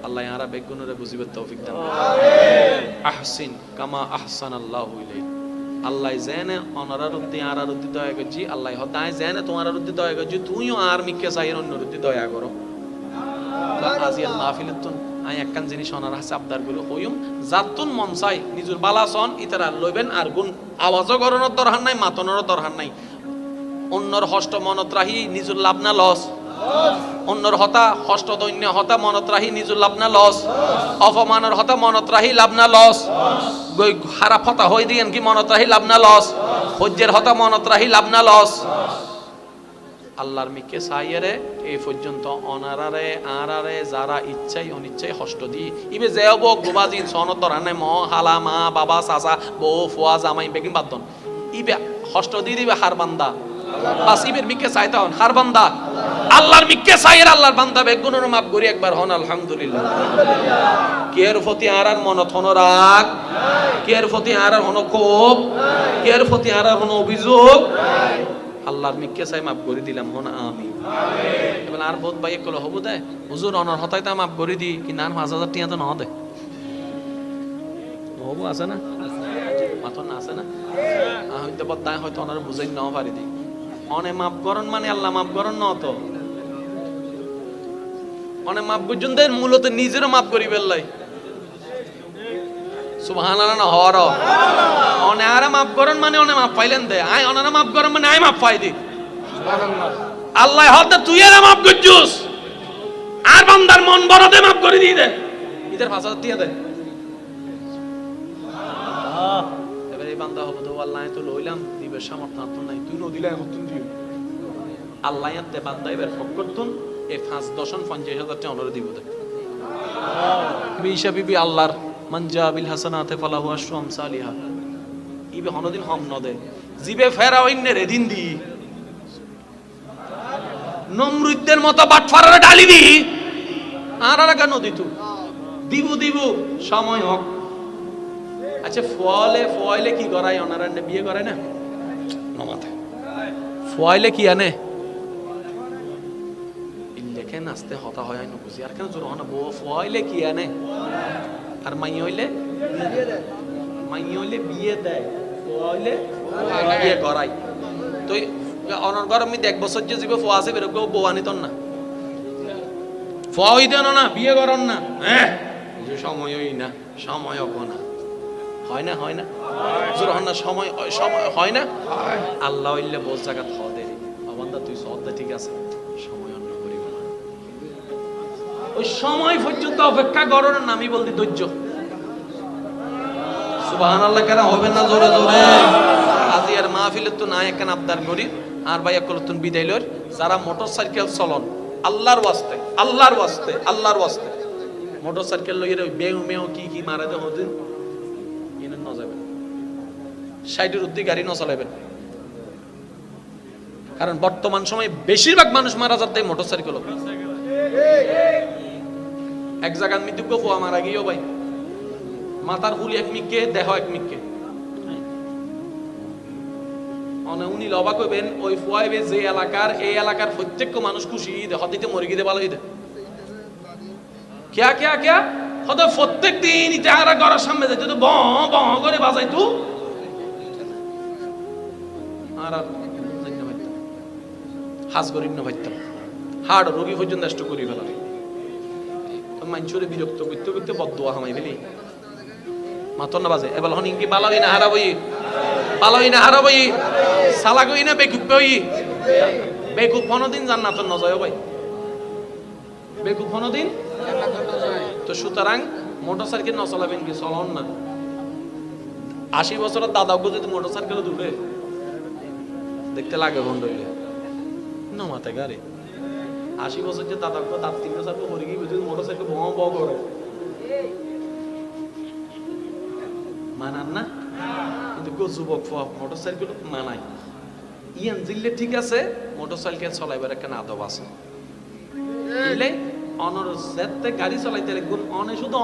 আল্লাহ ইয়ারা বেগুনরে বুঝিবার তৌফিক দান আমিন। আহসিন কামা আহসানাল্লাহু ইলাইক। আল্লাহ জানে অনারার উদ্দি আরার উদ্দি দয়া করছি, আল্লাহ হদায় জানে তোমার উদ্দি দয়া করছি, তুইও আর মিকে চাইর অন্যর উদ্দি দয়া করো। আজিয়াল মাহফিলাতুন আই একখান জিনিস অনার হাসে আবদার করে হইম জাতুন মন চাই নিজের বালাসন ইতারা লইবেন আর গুণ আওয়াজও করানোর দরকার নাই, মাতনের দরকার নাই। অন্যর হষ্ট মনত রাহি নিজের লাভ না লস, অন্যর হতা হষ্ট দৈন্য হতা মনত রাহি নিজের লাভ না লস, অপমানের হতা মনত রাহি লাভ না লস, খারাপ হতা হই দিয়েন কি মনত রাহি লাভ না লস, হজ্জের হতা মনত রাহি লাভ না লস। আল্লাহর মিকে সাইয়ারে এই পর্যন্ত অনারারে আরারে যারা ইচ্ছাই অনিচ্ছাই হষ্ট দি ইবে যেব গোবাজিন সনত দরানে ম হালা মা বাবা চাচা বউ ফুয়া জামাই বেগিন বাদন ইবে হষ্ট দি দিবে হার বান্দা বাস ইবের মিকে চাইতা হন হার বান্দা আল্লাহর মিকে চাইয়ের আল্লাহর বান্দা বেগুনের মাপ করি একবার হন আলহামদুলিল্লাহ। কের প্রতি আরার মনত হন রাগ, কের প্রতি আরার হন ক্ষোভ, কের প্রতি আরার হন অভিযোগ, আল্লাহর মিকে চাই মাফ করে দিলাম হন আমিন। এবার আর বহুত ভাই কল হবো দে হুজুর অনার হতাই তা মাফ করে দি কি নার ৫,০০০ টিয়া তো ন দে হবো আছে না মাথন না আছে না হয়তো বদায় হয়তো অনার বুঝাই নাও পারি দি অনে মাফ করন মানে আল্লাহ মাফ করন ন তো অনে মাফ পর্যন্ত মূলত নিজেরও মাফ করি বেল্লাই সুবহানাল্লাহ না হর অনে আরা মাফ করন মানে অনে মাফ পাইলেন দে আই অনারা মাফ করন মানে আই মাফ পাই দি সুবহানাল্লাহ। আল্লাহ হতে তুই এরা মাফ করছস আর বান্দার মন বড়তে মাফ করে দি দে ইদের ৫,০০০ টিয়া দে এবারে এই বান্দা হবো তো আল্লাহ তো লইলাম দিবে সামর্থ্য তো নাই তুই ন দিলে মতন দিও আল্লাহ ইয়াতে বান্দা এবার ফক করতুন এই ৫,০০০ টা অনরে দিব দে বিশা বিবি আল্লাহর মানজা বিল হাসানাতে ফালাহু আশরু আমসালিহা ইবে হনদিন হম নদে জিবে ফেরা হইনে রে দিন দি নমরুদদের মতো বাটফারারে ডালি দি আর আর কেন দিতু দিব দিব সময় হোক। আচ্ছা ফয়লে কি করায় ওনারা বিয়ে করে না নমাতে ফয়লে কি আনে দেখেন আস্তে হতা হয় না বুঝি আর কেন জোর হনা বউ ফয়লে কি আনে আর মাই হইলে বিয়ে দেয় ফয়লে বিয়ে করাই তো অনর গরম মি ১ বছর যে জীবে ফোয়া আছে বেরো বউ আনিতন না ফোয়া হইতেন না বিয়ে করন না হ্যাঁ যে সময়ই না সময় হবো না হয় না হয় না জোর হন না সময় হয় না আল্লাহ হইলে বোঝ জায়গা থ দে বাবান্দা তুই সদ দে ঠিক আছে সময় অন্য করিব না ওই সময় পর্যন্ত অপেক্ষা করার নামই বলতে ধৈর্য। সুবহানাল্লাহ কেন হবে না জোরে জোরে আজি আর মাহফিলে তো না একখান আবদার করি আর ভাই একলতুন বিদায় লর যারা মোটরসাইকেল চলন আল্লাহর ওয়াস্তে আল্লাহর ওয়াস্তে আল্লাহর ওয়াস্তে মোটরসাইকেল লইরে বেউ মেউ কি মারা দে হদিন ইনে ন যাবেন সাইডের উদ্দি গাড়ি ন চালাবেন কারণ বর্তমান সময়ে বেশিরভাগ মানুষ মারা যাচ্ছে মোটরসাইকেল এক জায়গার মৃত্যু ফোয়া মারা গিয়েও ভাই মাথার হুলি এক মিককে দেহ এক মিককে উনি লবা কইবেন ওই ফুয়াইবে যে এলাকার এই এলাকার প্রত্যেক মানুষ খুশি হতে মরে গিয়ে ভালো হইতে ক্যা হতে প্রত্যেক দিন ইটারা ঘরের সামনে যাইতে তো ব করে বাজাই তু আর হাজ গরিব না ভাইতাম হাড় রোগী পর্যন্ত নষ্ট করি ফেলা মানুষরে বিরক্ত করতে করতে বদদোয়া হামাই ফেলি মাতন না বাজে এবার হন ইনকি বালাই না হারাবই সালাগই না বেকুব হই বেকুব কোনদিন জান্নাত ন যায় ভাই বেকুব কোনদিন তো সুতরাং মোটরসাইকেল ন চালাবেন কি চলন না ৮০ বছরের দাদাকে যদি মোটরসাইকেল দুলে দেখতে লাগে বন্ধুলে নমাতে গাড়ি ৮০ বছর যে দাদাকে তার ৩ বছর পরে গিয়ে যদি মোটরসাইকেল ব করে মানান না কিন্তু যুবক মোটরসাইকেল মানাই ইয়ান জিল্লে ঠিক আছে মোটরসাইকেল চলাইবার একটা আদব আছে অনর গাড়ি চলাইতে গুণ অনে শুধু